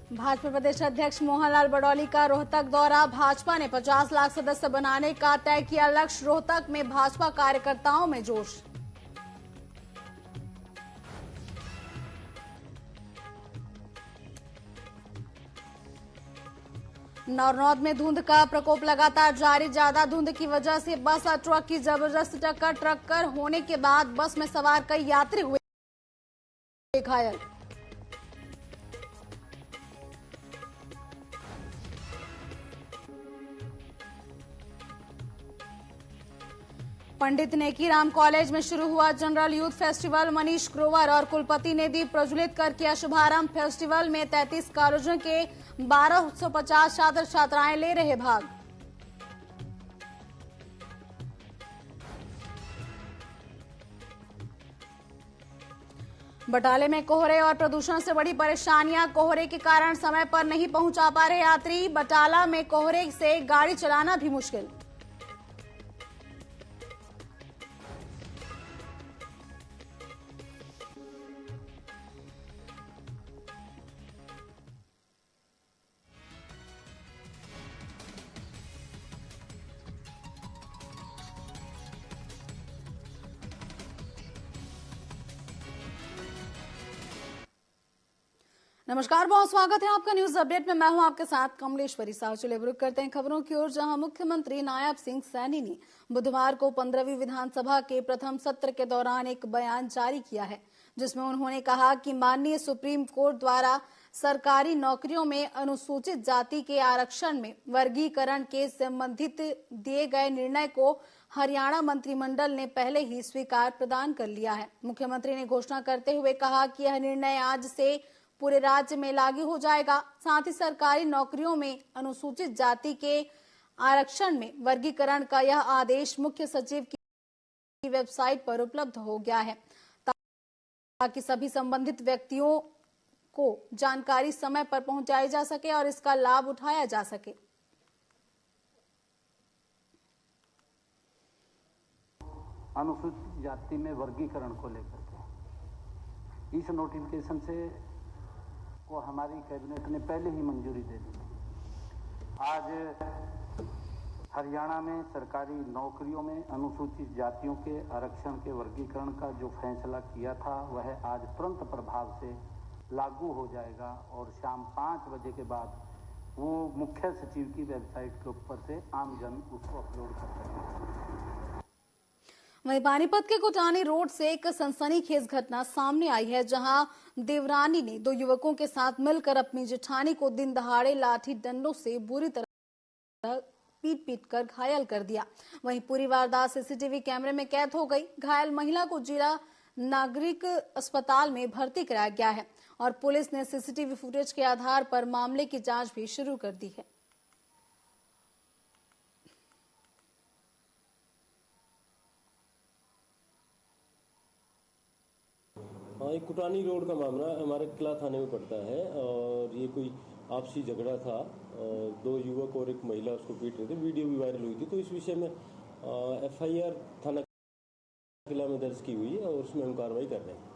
भाजपा प्रदेश अध्यक्ष मोहनलाल बड़ौली का रोहतक दौरा। भाजपा ने 50 लाख सदस्य बनाने का तय किया लक्ष्य। रोहतक में भाजपा कार्यकर्ताओं में जोश। नौरनौद में धुंध का प्रकोप लगातार जारी। ज्यादा धुंध की वजह से बस और ट्रक की जबरदस्त टक्कर। टक्कर होने के बाद बस में सवार कई यात्री हुए घायल। पंडित नेकीराम कॉलेज में शुरू हुआ general youth festival. Manish Grover और कुलपति ने दीप प्रज्वलित कर किया शुभारंभ। फेस्टिवल में 33 कॉलेजों के 1250 छात्र छात्राएं ले रहे भाग। बटाले में कोहरे और प्रदूषण से बड़ी परेशानियां। कोहरे के कारण समय पर नहीं पहुंचा पा रहे यात्री। बटाला में कोहरे से गाड़ी चलाना भी मुश्किल। नमस्कार, बहुत स्वागत है आपका न्यूज अपडेट में। मैं हूं आपके साथ कमलेश्वरी साहू। चलिए रुक करते हैं खबरों की ओर, जहां मुख्यमंत्री नायब सिंह सैनी ने बुधवार को 15वीं विधानसभा के प्रथम सत्र के दौरान एक बयान जारी किया है, जिसमें उन्होंने कहा कि माननीय सुप्रीम कोर्ट द्वारा सरकारी नौकरियों में अनुसूचित जाति के आरक्षण में वर्गीकरण के संबंधित दिए गए निर्णय को हरियाणा मंत्रिमंडल ने पहले ही स्वीकार प्रदान कर लिया है। मुख्यमंत्री ने घोषणा करते हुए कहा कि यह निर्णय आज से पूरे राज्य में लागू हो जाएगा। साथ ही सरकारी नौकरियों में अनुसूचित जाति के आरक्षण में वर्गीकरण का यह आदेश मुख्य सचिव की वेबसाइट पर उपलब्ध हो गया है, ताकि सभी संबंधित व्यक्तियों को जानकारी समय पर पहुंचाई जा सके और इसका लाभ उठाया जा सके। अनुसूचित जाति में वर्गीकरण को लेकर के इस नोटिफिकेशन से को हमारी कैबिनेट ने पहले ही मंजूरी दे दी। आज हरियाणा में सरकारी नौकरियों में अनुसूचित जातियों के आरक्षण के वर्गीकरण का जो फैसला किया था वह आज तुरंत प्रभाव से लागू हो जाएगा और शाम 5 बजे के बाद वो मुख्य सचिव की वेबसाइट के ऊपर से आमजन उसको अपलोड कर सकेंगे। वहीं पानीपत के कुटानी रोड से एक सनसनीखेज घटना सामने आई है, जहां देवरानी ने 2 युवकों के साथ मिलकर अपनी जेठानी को दिन दहाड़े लाठी डंडों से बुरी तरह पीट कर घायल कर दिया। वहीं पूरी वारदात सीसीटीवी कैमरे में कैद हो गई। घायल महिला को जिला नागरिक अस्पताल में भर्ती कराया गया है और पुलिस ने सीसीटीवी फुटेज के आधार पर मामले की जांच भी शुरू कर दी है। हाँ, एक कुटानी रोड का मामला हमारे किला थाने में पड़ता है और ये कोई आपसी झगड़ा था। 2 युवक और एक महिला उसको पीट रहे थे। वीडियो भी वायरल हुई थी, तो इस विषय में FIR थाना किला में दर्ज की हुई है और उसमें हम कार्रवाई कर रहे हैं।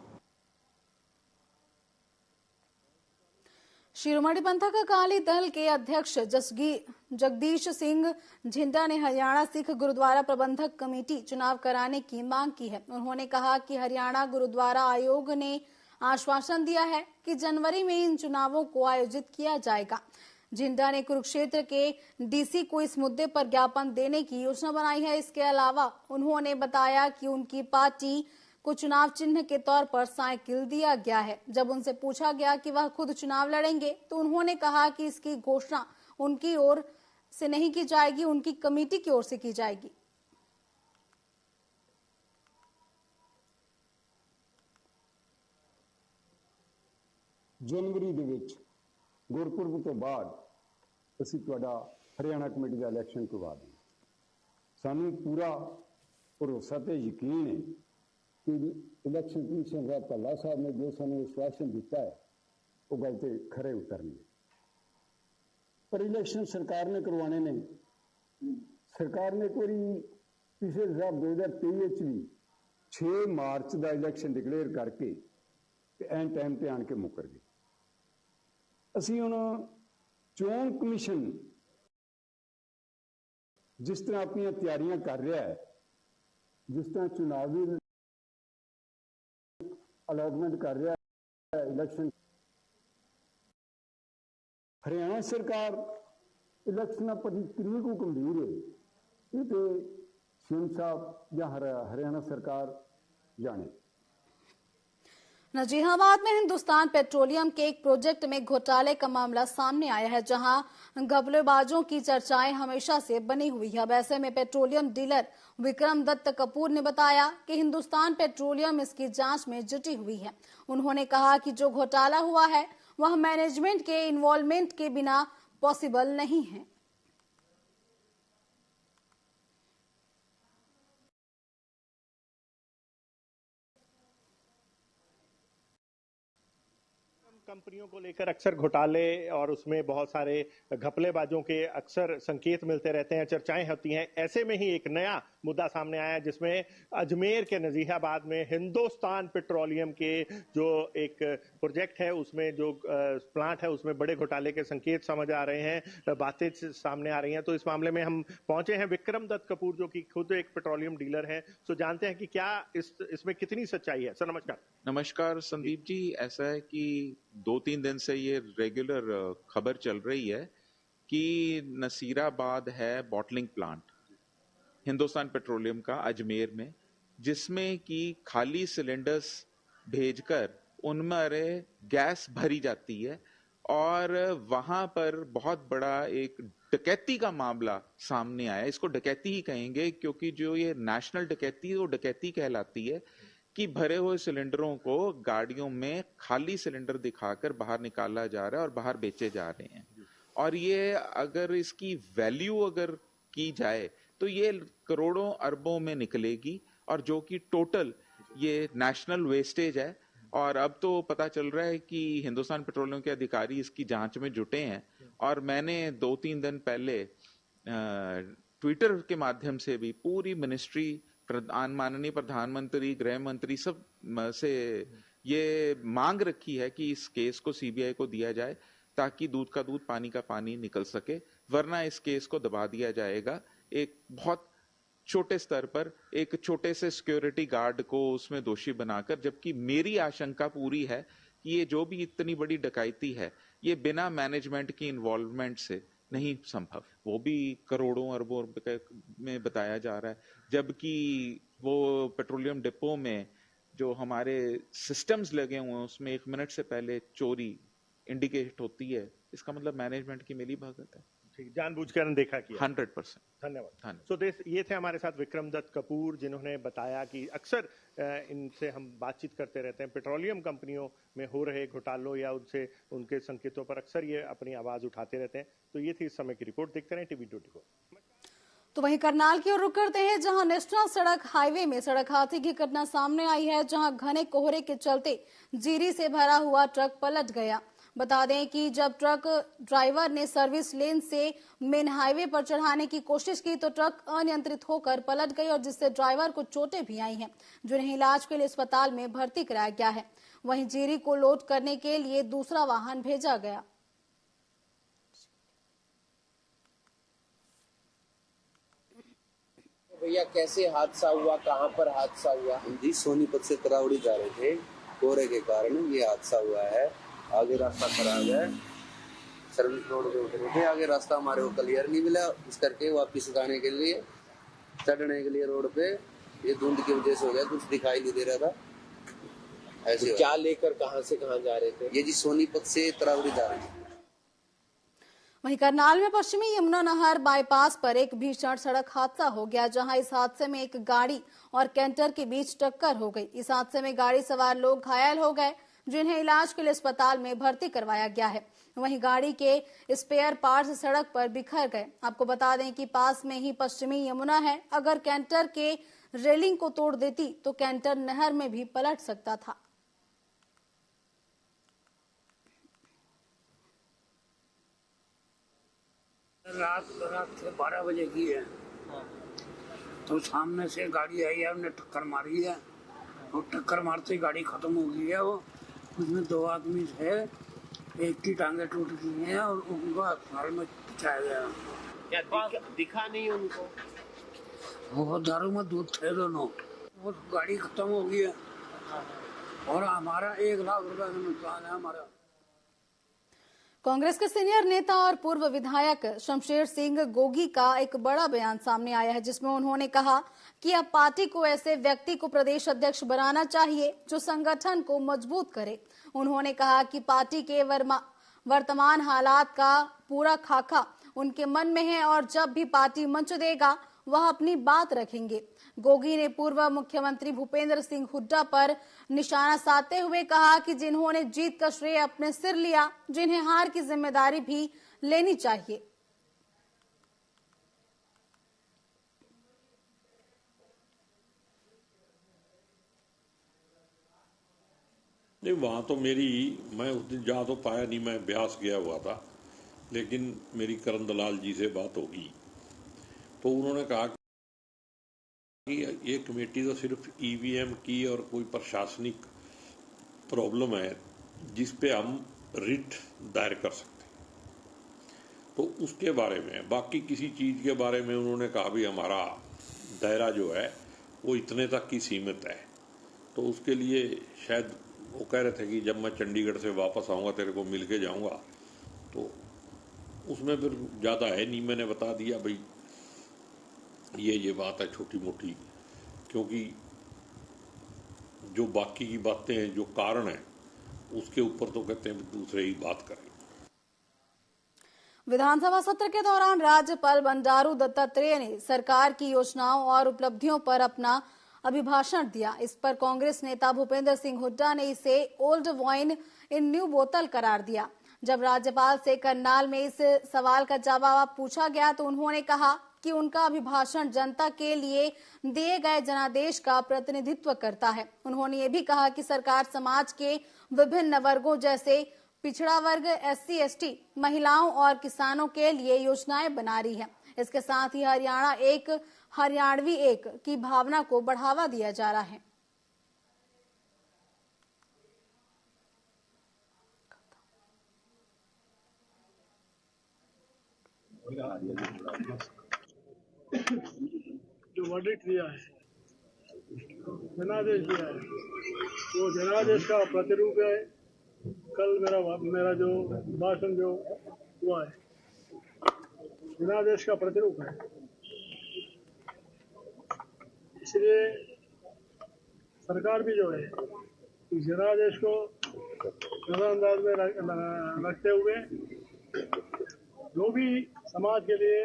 शिरोमणि पंथक अकाली दल के अध्यक्ष जगदीश सिंह झिंडा ने हरियाणा सिख गुरुद्वारा प्रबंधक कमेटी चुनाव कराने की मांग की है। उन्होंने कहा कि हरियाणा गुरुद्वारा आयोग ने आश्वासन दिया है कि जनवरी में इन चुनावों को आयोजित किया जाएगा। झिंडा ने कुरुक्षेत्र के DC को इस मुद्दे पर ज्ञापन देने की योजना बनाई है। इसके अलावा उन्होंने बताया कि उनकी पार्टी को चुनाव चिन्ह के तौर पर साइकिल दिया गया है। जब उनसे पूछा गया कि वह खुद चुनाव लड़ेंगे, तो उन्होंने कहा कि इसकी घोषणा उनकी ओर से नहीं की जाएगी, उनकी कमेटी की ओर से की जाएगी। जनवरी ਦੇ ਵਿੱਚ ਗੁਰਪੁਰਬ ਤੋਂ ਬਾਅਦ ਅਸੀਂ ਤੁਹਾਡਾ ਹਰਿਆਣਾ ਕਮੇਟੀ ਦਾ ਇਲੈਕਸ਼ਨ ਕਰਵਾ ਦੇਵਾਂਗੇ। ਸਾਨੂੰ ਪੂਰਾ ਭਰੋਸਾ ਤੇ ਯਕੀਨ ਹੈ कि इलेक्शन कमीशन राव भल्ला साहब ने जो सानू आश्वासन दिता है वो गल ते खरे उतरने। पर इलेक्शन सरकार ने करवाने ने। सरकार ने एक बार पिछले 2023 भी 6 मार्च का इलेक्शन डिकलेयर करके एन टाइम पे आन के मुकर गई। ਅਸੀਂ ਹੁਣ ਚੋਣ ਕਮਿਸ਼ਨ ਜਿਸ ਤਰ੍ਹਾਂ ਆਪਣੀਆਂ ਤਿਆਰੀਆਂ ਕਰ ਰਿਹਾ ਹੈ, ਜਿਸ ਤਰ੍ਹਾਂ ਚੁਣਾਵੀ ਅਲਾਟਮੈਂਟ ਕਰ ਰਿਹਾ ਹੈ ਇਲੈਕਸ਼ਨ, ਹਰਿਆਣਾ ਸਰਕਾਰ ਇਲੈਕਸ਼ਨਾਂ ਪ੍ਰਤੀ ਕਿੰਨੀ ਕੁ ਗੰਭੀਰ ਹੈ, ਇਹ ਤੇ सीएम साहब या हरियाणा सरकार जाने। नजीहाबाद में हिंदुस्तान पेट्रोलियम के एक प्रोजेक्ट में घोटाले का मामला सामने आया है, जहां घपलेबाजों की चर्चाएं हमेशा से बनी हुई है। अब ऐसे में पेट्रोलियम डीलर विक्रम दत्त कपूर ने बताया कि हिंदुस्तान पेट्रोलियम इसकी जांच में जुटी हुई है। उन्होंने कहा कि जो घोटाला हुआ है वह मैनेजमेंट के इन्वॉल्वमेंट के बिना पॉसिबल नहीं है। कंपनियों को लेकर अक्सर घोटाले और उसमें बहुत सारे घपलेबाजों के अक्सर संकेत मिलते रहते हैं, चर्चाएं होती हैं। ऐसे में ही एक नया मुद्दा सामने आया है, जिसमें अजमेर के नजीहाबाद में हिंदुस्तान पेट्रोलियम के जो एक प्रोजेक्ट है, उसमें जो प्लांट है, उसमें बड़े घोटाले के संकेत समझ आ रहे हैं, बातें सामने आ रही हैं। तो इस मामले में हम पहुंचे हैं विक्रम दत्त कपूर, जो कि खुद एक पेट्रोलियम डीलर है। तो जानते हैं कि क्या इसमें कितनी सच्चाई है। सर नमस्कार। नमस्कार संदीप जी। ऐसा है कि 2-3 दिन से ये रेगुलर खबर चल रही है कि नसीराबाद है बॉटलिंग प्लांट हिंदुस्तान पेट्रोलियम का अजमेर में, जिसमें कि खाली सिलेंडर्स भेजकर उनमें गैस भरी जाती है और वहां पर बहुत बड़ा एक डकैती का मामला सामने आया। इसको डकैती ही कहेंगे, क्योंकि जो ये नेशनल डकैती है वो डकैती कहलाती है कि भरे हुए सिलेंडरों को गाड़ियों में खाली सिलेंडर दिखाकर बाहर निकाला जा रहा है और बाहर बेचे जा रहे हैं। और ये अगर इसकी वैल्यू अगर की जाए तो ये करोड़ों अरबों में निकलेगी, और जो कि टोटल ये नेशनल वेस्टेज है। और अब तो पता चल रहा है कि हिंदुस्तान पेट्रोलियम के अधिकारी इसकी जांच में जुटे हैं। और मैंने 2-3 दिन पहले ट्विटर के माध्यम से भी पूरी मिनिस्ट्री, माननीय प्रधानमंत्री, गृह मंत्री सब से ये मांग रखी है कि इस केस को सीबीआई को दिया जाए, ताकि दूध का दूध पानी का पानी निकल सके, वरना इस केस को दबा दिया जाएगा। एक बहुत छोटे स्तर पर एक छोटे से सिक्योरिटी गार्ड को उसमें दोषी बनाकर, जबकि मेरी आशंका पूरी है कि ये जो भी इतनी बड़ी डकैती है ये बिना मैनेजमेंट की इन्वॉल्वमेंट से नहीं संभव। वो भी करोड़ों अरबों रुपए में बताया जा रहा है, जबकि वो पेट्रोलियम डिपो में जो हमारे सिस्टम्स लगे हुए हैं उसमें 1 मिनट से पहले चोरी इंडिकेट होती है। इसका मतलब मैनेजमेंट की मिली भगत है। जानबूझकर देखा किया। 100%। धन्यवाद। ये थे हमारे साथ विक्रम दत्त कपूर, जिन्होंने बताया कि अक्सर इनसे हम बातचीट करते रहते हैं, पेट्रोलियम कंपनियों में हो रहे घोटालों या उनके संकेतों पर अक्सर ये अपनी आवाज उठाते रहते हैं। तो ये थी इस समय की रिपोर्ट। देखते रहें TV24। तो वहीं करनाल की ओर रुक करते हैं, जहां नेशनल सड़क हाईवे में सड़क हादसे की घटना सामने आई है, जहां घने कोहरे के चलते जीरी से भरा हुआ ट्रक पलट गया। बता दें कि जब ट्रक ड्राइवर ने सर्विस लेन से मेन हाईवे पर चढ़ाने की कोशिश की तो ट्रक अनियंत्रित होकर पलट गई, और जिससे ड्राइवर को चोटें भी आई हैं, जिन्हें इलाज के लिए अस्पताल में भर्ती कराया गया है। वहीं जीरी को लोड करने के लिए दूसरा वाहन भेजा गया। भैया कैसे हादसा हुआ, कहाँ पर हादसा हुआ? जी सोनीपत से तरावड़ी जा रहे थे, कोहरे के कारण ये हादसा हुआ है। आगे रास्ता खराब है, सर्विस रोड पे उतरे थे, आगे रास्ता हमारे को क्लियर नहीं मिला, इस करके वापिस आने के लिए, चढ़ने के लिए रोड पे ये धुंध की वजह से हो गया, कुछ दिखाई नहीं दे रहा था। ऐसे क्या लेकर कहां से कहां जा रहे थे? ये जी सोनीपत से तरावड़ी जा रहे थे। वहीं करनाल में पश्चिमी यमुना नहर बाईपास पर एक भीषण सड़क हादसा हो गया, जहां इस हादसे में एक गाड़ी और कैंटर के बीच टक्कर हो गई। इस हादसे में गाड़ी सवार लोग घायल हो गए, जिन्हें इलाज के लिए अस्पताल में भर्ती करवाया गया है। वहीं गाड़ी के स्पेयर पार्ट्स सड़क पर बिखर गए। आपको बता दें कि पास में ही पश्चिमी यमुना है, अगर कैंटर के रेलिंग को तोड़ देती तो कैंटर नहर में भी पलट सकता था। रात 12 बजे की है, तो सामने से गाड़ी आई है, उन्हें टक्कर मारी है, और टक्कर मारते ही गाड़ी खत्म हो गई है। वो उसमें 2 आदमी थे, एक की टांगे टूट गई हैं और उनको अस्पताल में पहुंचाया गया। क्या दिखा नहीं उनको? वो दारू में दूध थे दोनों। वो गाड़ी खत्म हो गई है और हमारा 1 लाख रुपए का नुकसान है हमारा। कांग्रेस के सीनियर नेता और पूर्व विधायक शमशेर सिंह गोगी का एक बड़ा बयान सामने आया है, जिसमें उन्होंने कहा कि अब पार्टी को ऐसे व्यक्ति को प्रदेश अध्यक्ष बनाना चाहिए जो संगठन को मजबूत करे। उन्होंने कहा कि पार्टी के वर्तमान हालात का पूरा खाका उनके मन में है और जब भी पार्टी मंच देगा वह अपनी बात रखेंगे। गोगी ने पूर्व मुख्यमंत्री भूपेंद्र सिंह हुड्डा पर निशाना साधते हुए कहा कि जिन्होंने जीत का श्रेय अपने सिर लिया, जिन्हें हार की जिम्मेदारी भी लेनी चाहिए। नहीं, वहाँ तो मैं उस दिन जा तो पाया नहीं, मैं ब्यास गया हुआ था, लेकिन मेरी करण दलाल जी से बात होगी तो उन्होंने कहा कि ये कमेटी तो सिर्फ ईवीएम की और कोई प्रशासनिक प्रॉब्लम है जिस पे हम रिट दायर कर सकते हैं, तो उसके बारे में, बाकी किसी चीज़ के बारे में उन्होंने कहा भी हमारा दायरा जो है वो इतने तक ही सीमित है। तो उसके लिए शायद वो कह रहे थे कि जब मैं चंडीगढ़ से वापस आऊँगा तेरे को मिल के जाऊँगा, तो उसमें फिर ज़्यादा है नहीं, मैंने बता दिया भाई ये बात है छोटी मोटी, क्योंकि जो बाकी की बातें हैं, जो कारण है, उसके ऊपर तो कहते हैं दूसरे ही बात करें। विधानसभा सत्र के दौरान राज्यपाल बंडारू दत्तात्रेय ने सरकार की योजनाओं और उपलब्धियों पर अपना अभिभाषण दिया। इस पर कांग्रेस नेता भूपेंद्र सिंह हुड्डा ने इसे ओल्ड वाइन इन न्यू बोतल करार दिया। जब राज्यपाल से करनाल में इस सवाल का जवाब पूछा गया तो उन्होंने कहा कि उनका अभिभाषण जनता के लिए दिए गए जनादेश का प्रतिनिधित्व करता है। उन्होंने ये भी कहा कि सरकार समाज के विभिन्न वर्गों जैसे पिछड़ा वर्ग, SC, ST, महिलाओं और किसानों के लिए योजनाएं बना रही है। इसके साथ ही हरियाणवी एक की भावना को बढ़ावा दिया जा रहा है। जो वर्डिक्ट दिया है, जनादेश दिया है, वो जनादेश का प्रतिरूप है। कल मेरा जो भाषण जो हुआ है, जनादेश का प्रतिरूप है। इसलिए सरकार भी जो है जनादेश को नजरअंदाज में रखते हुए जो भी समाज के लिए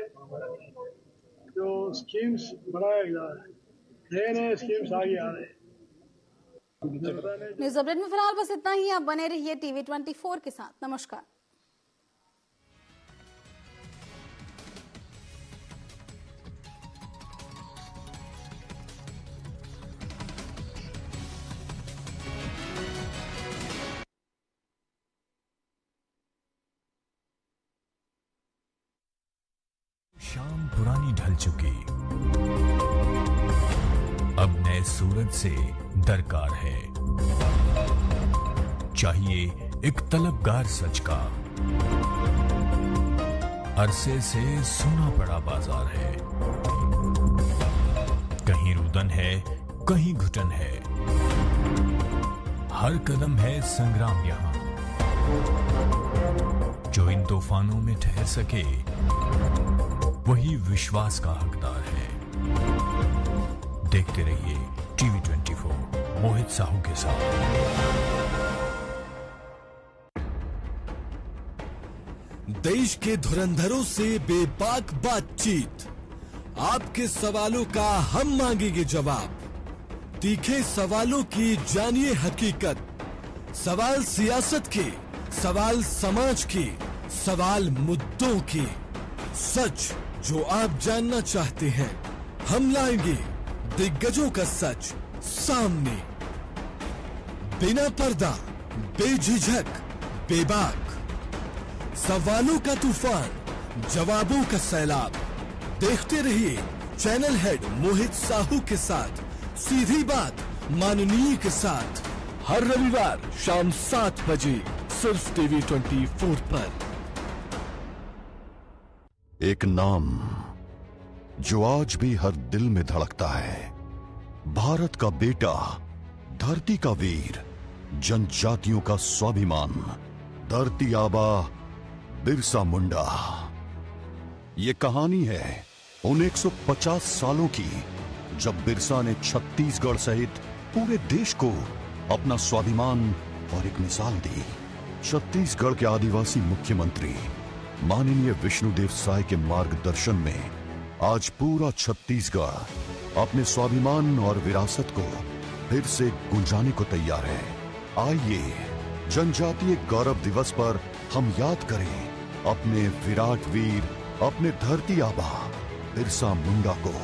जो स्कीम्स बनाया जा रहा है, नए स्कीम्स आगे आ रहे हैं। न्यूज अपडेट में फिलहाल बस इतना ही। आप बने रहिए TV 24 के साथ। नमस्कार। शाम पुरानी ढल चुकी, अब नए सूरज से दरकार है। चाहिए एक तलबगार सच का। अरसे से सुना पड़ा बाजार है, कहीं रुदन है, कहीं घुटन है, हर कदम है संग्राम यहां। जो इन तूफानों में ठहर सके वही विश्वास का हकदार है। देखते रहिए TV 24 मोहित साहू के साथ। देश के धुरंधरों से बेबाक बातचीत, आपके सवालों का हम मांगेंगे जवाब। तीखे सवालों की जानिए हकीकत। सवाल सियासत के, सवाल समाज के, सवाल मुद्दों के। सच जो आप जानना चाहते हैं, हम लाएंगे दिग्गजों का सच सामने। बिना पर्दा, बेझिझक, बेबाक। सवालों का तूफान, जवाबों का सैलाब। देखते रहिए चैनल हेड मोहित साहू के साथ सीधी बात माननीय के साथ, हर रविवार शाम 7 बजे सिर्फ टीवी 24 पर। एक नाम जो आज भी हर दिल में धड़कता है, भारत का बेटा, धरती का वीर, जनजातियों का स्वाभिमान, धरती आबा बिरसा मुंडा। ये कहानी है उन 150 सालों की जब बिरसा ने छत्तीसगढ़ सहित पूरे देश को अपना स्वाभिमान और एक मिसाल दी। छत्तीसगढ़ के आदिवासी मुख्यमंत्री माननीय विष्णुदेव साय के मार्गदर्शन में आज पूरा छत्तीसगढ़ अपने स्वाभिमान और विरासत को फिर से गुंजाने को तैयार है। आइए जनजातीय गौरव दिवस पर हम याद करें अपने विराट वीर, अपने धरती आबा बिरसा मुंडा को,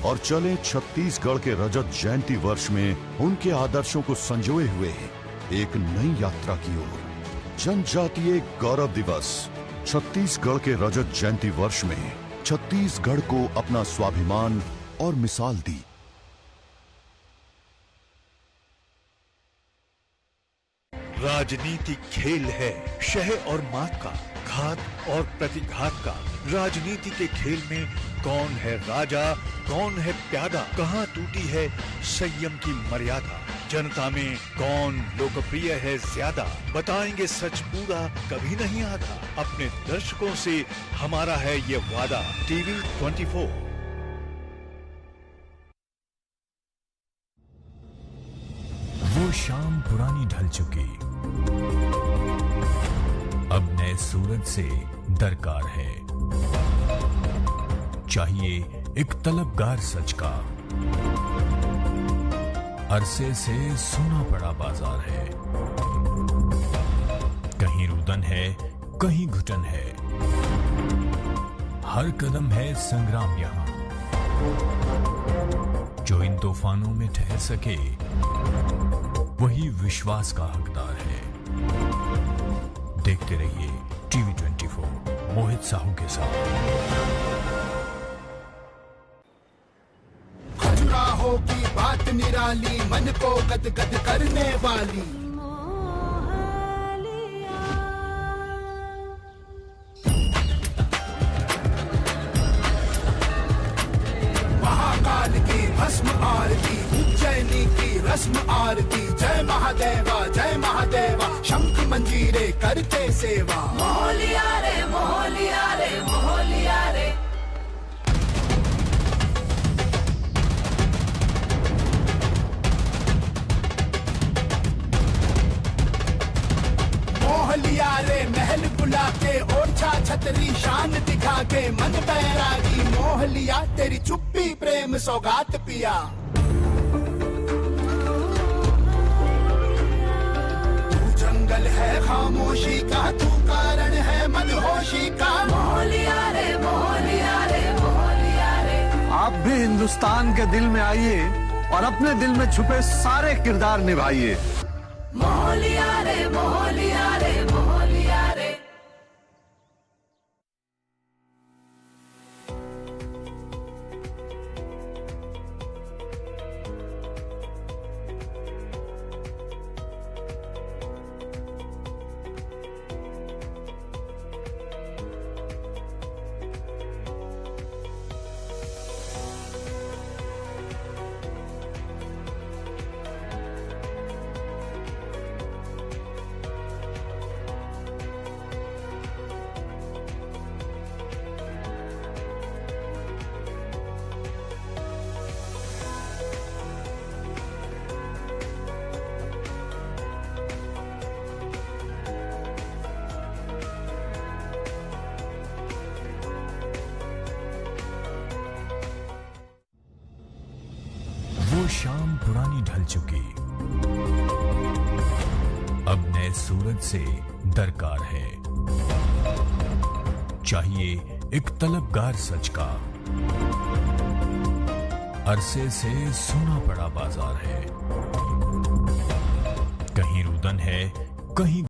और चलें छत्तीसगढ़ के रजत जयंती वर्ष में उनके आदर्शों को संजोए हुए एक नई यात्रा की ओर। जनजातीय गौरव दिवस छत्तीसगढ़ के रजत जयंती वर्ष में छत्तीसगढ़ को अपना स्वाभिमान और मिसाल दी। राजनीति खेल है शह और मात का, घात और प्रतिघात का। राजनीति के खेल में कौन है राजा, कौन है प्यादा, कहां टूटी है संयम की मर्यादा, जनता में कौन लोकप्रिय है ज्यादा, बताएंगे सच पूरा कभी नहीं आधा। अपने दर्शकों से हमारा है ये वादा। टीवी 24। वो शाम पुरानी ढल चुकी, अब नए सूरज से दरकार है। चाहिए एक तलबगार सच का, अरसे से सुना पड़ा बाजार है। कहीं रुदन है, कहीं घुटन है, हर कदम है संग्राम यहां। जो इन तूफानों में ठहर सके वही विश्वास का हकदार है। देखते रहिए टीवी 24 मोहित साहू के साथ। खजुराहो की बात निराली, मन को गदगद करने वाली। महाकाल की भस्म आरती, उज्जैनी की रस्म आरती। जय महादेवा शंख मंजीरे करते सेवा। मोहलिया रे मोहलिया रे मोहलिया रे। मोहलिया रे महल बुला के, ओछा छतरी शान दिखा के। मन बैरागी मोहलिया, तेरी चुप्पी प्रेम सौगात पिया। जंगल है खामोशी का, तू कारण है मदहोशी का। मोहलिया रे मोहलिया रे मोहलिया रे। आप भी हिंदुस्तान के दिल में आइए और अपने दिल में छुपे सारे किरदार निभाइए। मोहलिया रे मोहलिया रे मोहलिया रे। वो शाम पुरानी ढल चुकी, अब नए सूरज से दरकार है। चाहिए एक तलबगार सच का, अरसे से सुना पड़ा बाजार है। कहीं रुदन है, कहीं